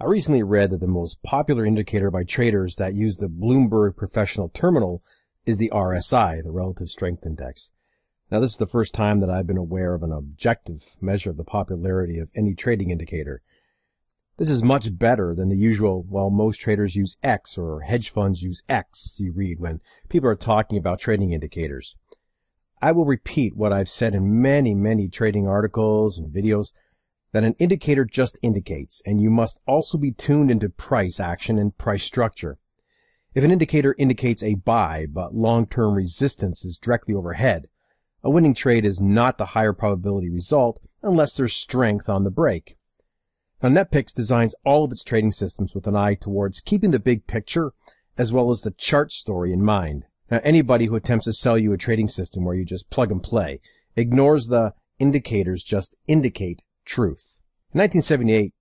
I recently read that the most popular indicator by traders that use the Bloomberg Professional Terminal is the RSI, the Relative Strength Index. Now, this is the first time that I've been aware of an objective measure of the popularity of any trading indicator. This is much better than the usual, well, most traders use X or hedge funds use X, you read when people are talking about trading indicators. I will repeat what I've said in many trading articles and videos, that an indicator just indicates, and you must also be tuned into price action and price structure. If an indicator indicates a buy, but long-term resistance is directly overhead, a winning trade is not the higher probability result unless there's strength on the break. Now, NetPicks designs all of its trading systems with an eye towards keeping the big picture as well as the chart story in mind. Now, anybody who attempts to sell you a trading system where you just plug and play ignores the indicators just indicate truth. In 1978,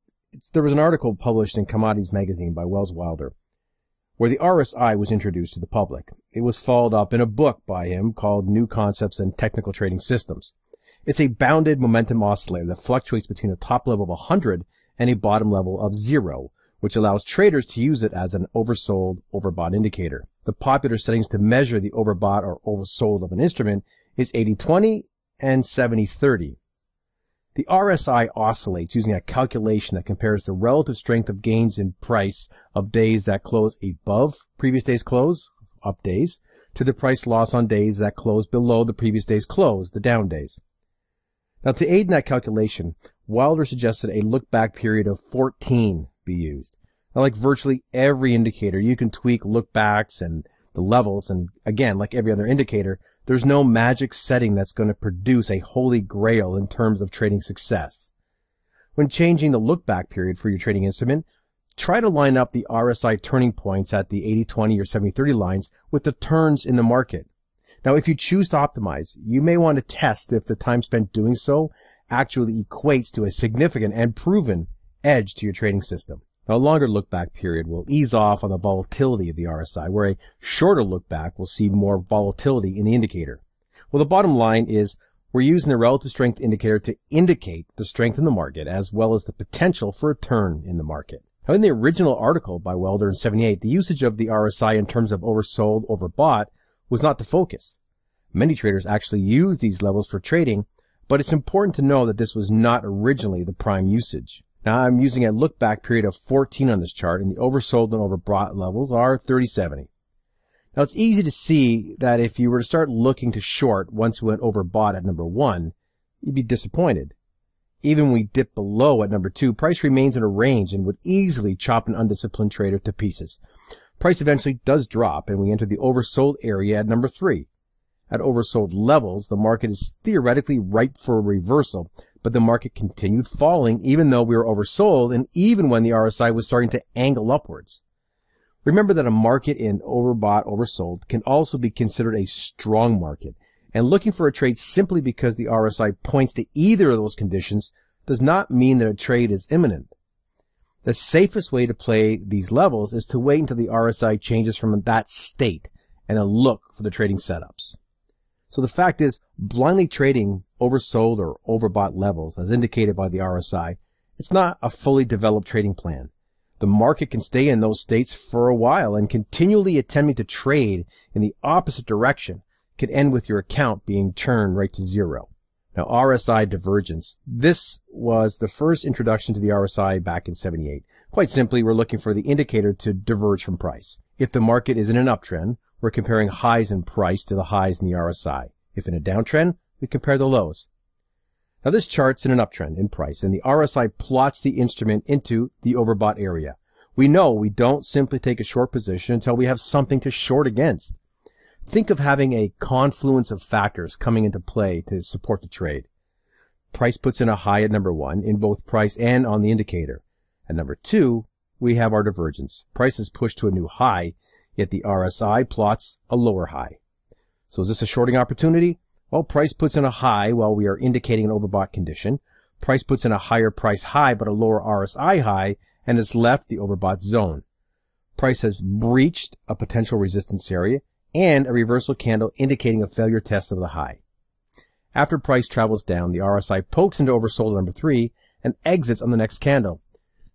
there was an article published in Commodities magazine by Wells Wilder where the RSI was introduced to the public. It was followed up in a book by him called New Concepts in Technical Trading Systems. It's a bounded momentum oscillator that fluctuates between a top level of 100 and a bottom level of 0, which allows traders to use it as an oversold, overbought indicator. The popular settings to measure the overbought or oversold of an instrument is 80-20 and 70-30. The RSI oscillates using a calculation that compares the relative strength of gains in price of days that close above previous day's close, up days, to the price loss on days that close below the previous day's close, the down days. Now, to aid in that calculation, Wilder suggested a look-back period of 14 be used. Now, like virtually every indicator, you can tweak look-backs and the levels, and again, like every other indicator, there's no magic setting that's going to produce a holy grail in terms of trading success. When changing the look-back period for your trading instrument, try to line up the RSI turning points at the 80-20 or 70-30 lines with the turns in the market. Now, if you choose to optimize, you may want to test if the time spent doing so actually equates to a significant and proven edge to your trading system. Now, a longer look-back period will ease off on the volatility of the RSI, where a shorter look-back will see more volatility in the indicator. Well, the bottom line is we're using the relative strength indicator to indicate the strength in the market as well as the potential for a turn in the market. Now, in the original article by Wilder in 78, the usage of the RSI in terms of oversold, overbought was not the focus. Many traders actually use these levels for trading, but it's important to know that this was not originally the prime usage. Now, I'm using a look-back period of 14 on this chart, and the oversold and overbought levels are 30-70. Now, it's easy to see that if you were to start looking to short once we went overbought at number 1, you'd be disappointed. Even when we dip below at number 2, price remains in a range and would easily chop an undisciplined trader to pieces. Price eventually does drop, and we enter the oversold area at number 3. At oversold levels, the market is theoretically ripe for a reversal, but the market continued falling even though we were oversold and even when the RSI was starting to angle upwards. Remember that a market in overbought, oversold can also be considered a strong market, and looking for a trade simply because the RSI points to either of those conditions does not mean that a trade is imminent. The safest way to play these levels is to wait until the RSI changes from that state and then look for the trading setups. So the fact is, blindly trading oversold or overbought levels, as indicated by the RSI, it's not a fully developed trading plan. The market can stay in those states for a while, and continually attempting to trade in the opposite direction could end with your account being turned right to 0. Now, RSI divergence. This was the first introduction to the RSI back in 78. Quite simply, we're looking for the indicator to diverge from price. If the market is in an uptrend, we're comparing highs in price to the highs in the RSI. If in a downtrend, we compare the lows. Now, this chart's in an uptrend in price, and the RSI plots the instrument into the overbought area. We know we don't simply take a short position until we have something to short against. Think of having a confluence of factors coming into play to support the trade. Price puts in a high at number 1 in both price and on the indicator. At number 2, we have our divergence. Price is pushed to a new high, yet the RSI plots a lower high. So is this a shorting opportunity? Well, price puts in a high while we are indicating an overbought condition. Price puts in a higher price high but a lower RSI high and has left the overbought zone. Price has breached a potential resistance area and a reversal candle indicating a failure test of the high. After price travels down, the RSI pokes into oversold at number 3 and exits on the next candle.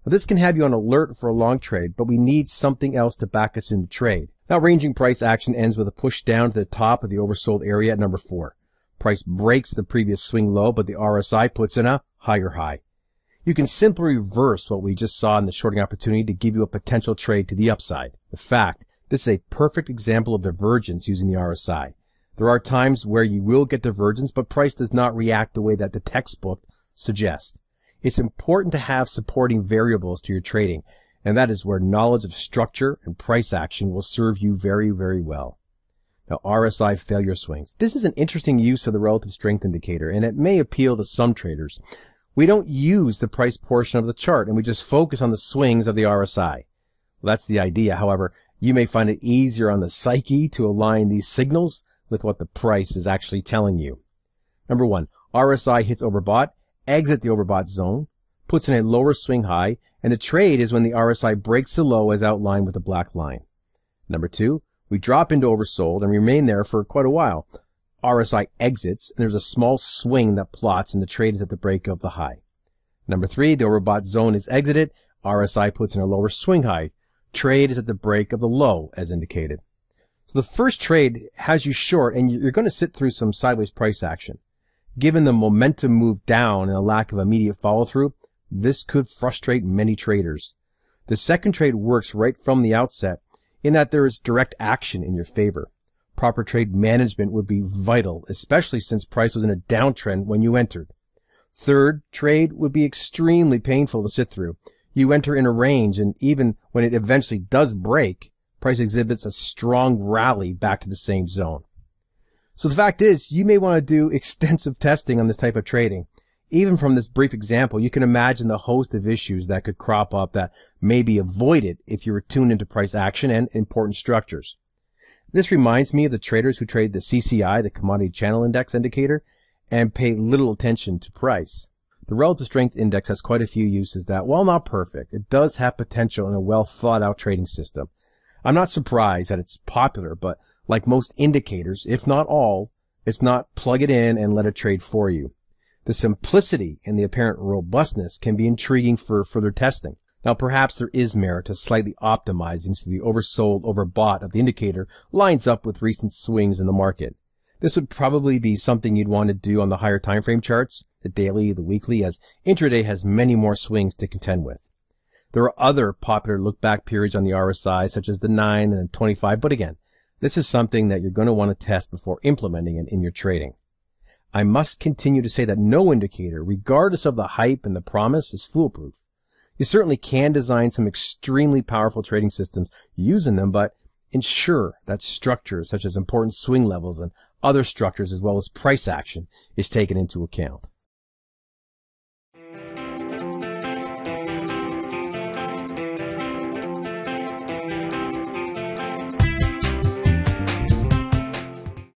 Now, this can have you on alert for a long trade, but we need something else to back us in the trade. Now, ranging price action ends with a push down to the top of the oversold area at number 4. Price breaks the previous swing low, but the RSI puts in a higher high. You can simply reverse what we just saw in the shorting opportunity to give you a potential trade to the upside. In fact, this is a perfect example of divergence using the RSI. There are times where you will get divergence, but price does not react the way that the textbook suggests. It's important to have supporting variables to your trading, and that is where knowledge of structure and price action will serve you very, very well. Now, RSI failure swings. This is an interesting use of the relative strength indicator, and it may appeal to some traders. We don't use the price portion of the chart, and we just focus on the swings of the RSI. Well, that's the idea. However, you may find it easier on the psyche to align these signals with what the price is actually telling you. Number 1, RSI hits overbought, exit the overbought zone, puts in a lower swing high, and the trade is when the RSI breaks the low as outlined with a black line. Number 2, we drop into oversold and remain there for quite a while. RSI exits, and there's a small swing that plots, and the trade is at the break of the high. Number 3, the overbought zone is exited. RSI puts in a lower swing high. Trade is at the break of the low, as indicated. So the first trade has you short, and you're going to sit through some sideways price action. Given the momentum move down and a lack of immediate follow-through, this could frustrate many traders. The second trade works right from the outset, in that there is direct action in your favor. Proper trade management would be vital, especially since price was in a downtrend when you entered. Third trade would be extremely painful to sit through. You enter in a range, and even when it eventually does break, price exhibits a strong rally back to the same zone. So the fact is, you may want to do extensive testing on this type of trading. Even from this brief example, you can imagine the host of issues that could crop up that may be avoided if you were tuned into price action and important structures. This reminds me of the traders who trade the CCI, the Commodity Channel Index indicator, and pay little attention to price. The Relative Strength Index has quite a few uses that, while not perfect, it does have potential in a well-thought-out trading system. I'm not surprised that it's popular, but like most indicators, if not all, it's not plug it in and let it trade for you. The simplicity and the apparent robustness can be intriguing for further testing. Now, perhaps there is merit to slightly optimizing so the oversold, overbought of the indicator lines up with recent swings in the market. This would probably be something you'd want to do on the higher time frame charts, the daily, the weekly, as intraday has many more swings to contend with. There are other popular look-back periods on the RSI, such as the 9 and the 25, but again, this is something that you're going to want to test before implementing it in your trading. I must continue to say that no indicator, regardless of the hype and the promise, is foolproof. You certainly can design some extremely powerful trading systems using them, but ensure that structures such as important swing levels and other structures as well as price action is taken into account.